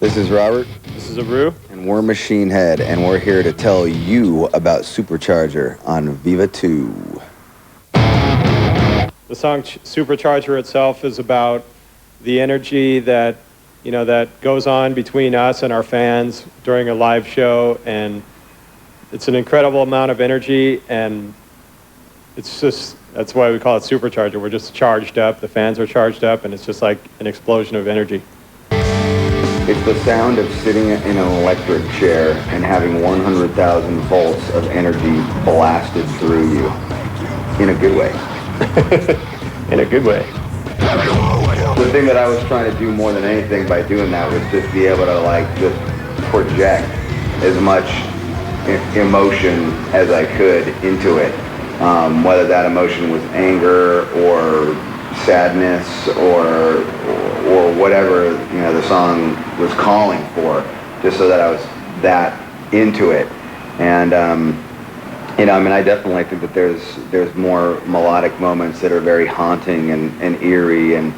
This is Robert. This is Aru. And we're Machine Head, and we're here to tell you about Supercharger on Viva 2. The song Supercharger itself is about the energy that, that goes on between us and our fans during a live show, and it's an incredible amount of energy, and that's why we call it Supercharger. We're just charged up, the fans are charged up, and it's just like an explosion of energy. It's the sound of sitting in an electric chair and having 100,000 volts of energy blasted through you. In a good way. In a good way. The thing that I was trying to do more than anything by doing that was just be able to just project as much emotion as I could into it. Whether that emotion was anger or sadness or whatever the song was calling for, just so that I was that into it. And I definitely think that there's more melodic moments that are very haunting and eerie and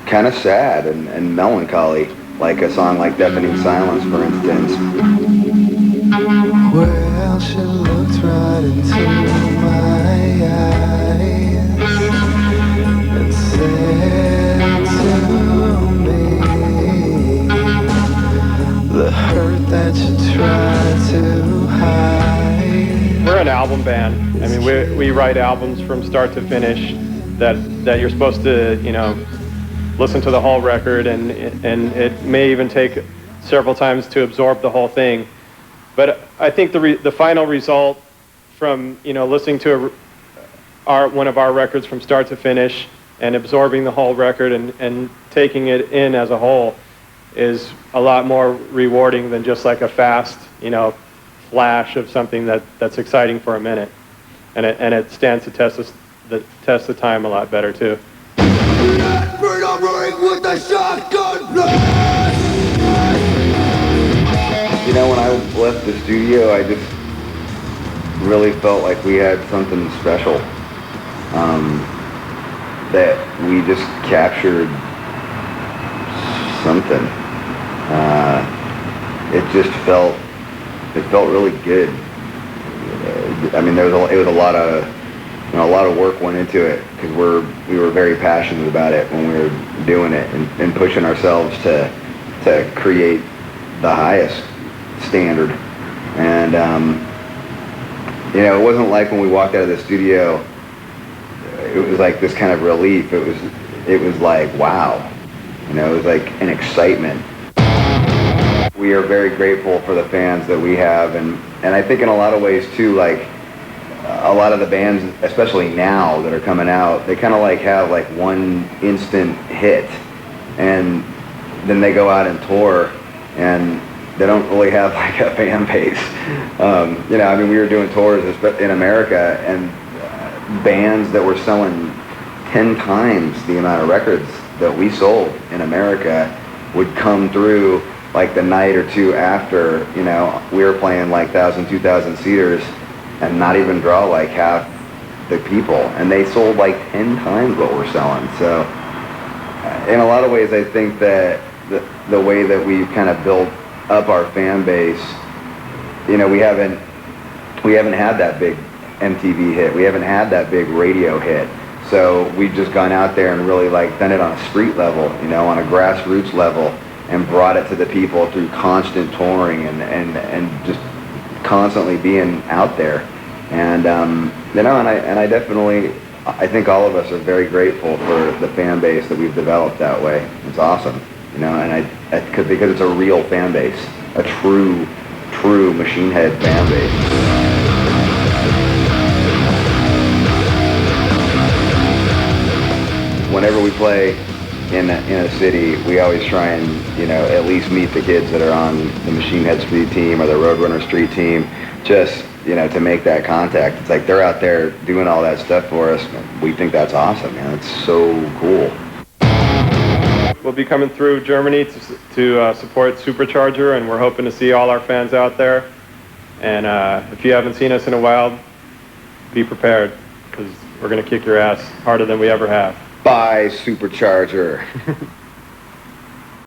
kind of sad and melancholy, like a song like Deafening Silence, for instance. Well, she looked right into my eyes and said to me, the hurt that you tried to hide. We're an album band. I mean, we write albums from start to finish that you're supposed to, listen to the whole record, and it may even take several times to absorb the whole thing. But I think the final result from listening to one of our records from start to finish and absorbing the whole record and taking it in as a whole is a lot more rewarding than just like a fast flash of something that's exciting for a minute, and it stands the test of time a lot better too. With the shotgun blast. When I left the studio, I just really felt like we had something special, that we just captured something. It felt really good. I mean, it was a lot of work went into it, because we were very passionate about it when we were doing it and pushing ourselves to create the highest standard. And it wasn't like when we walked out of the studio, it was like this kind of relief. It was like, wow, it was like an excitement. We are very grateful for the fans that we have, and I think in a lot of ways too, like a lot of the bands, especially now that are coming out, they kind of have one instant hit, and then they go out and tour, and they don't really have a fan base. We were doing tours in America, and bands that were selling 10 times the amount of records that we sold in America would come through the night or two after. We were playing 1,000, 2,000 seaters and not even draw half the people, and they sold 10 times what we're selling. So in a lot of ways, I think that the way that we've kind of built up our fan base, we haven't had that big MTV hit, we haven't had that big radio hit, so we've just gone out there and really done it on a street level, on a grassroots level, and brought it to the people through constant touring and just constantly being out there. And I definitely, I think all of us are very grateful for the fan base that we've developed that way. It's awesome, because it's a real fan base, a true Machine Head fan base. Whenever we play in a city, we always try and at least meet the kids that are on the Machine Head Street team or the Roadrunner Street team, just to make that contact. It's like they're out there doing all that stuff for us. We think that's awesome, man. It's so cool. We'll be coming through Germany to support Supercharger, and we're hoping to see all our fans out there. And if you haven't seen us in a while, be prepared, because we're going to kick your ass harder than we ever have. Bye, Supercharger.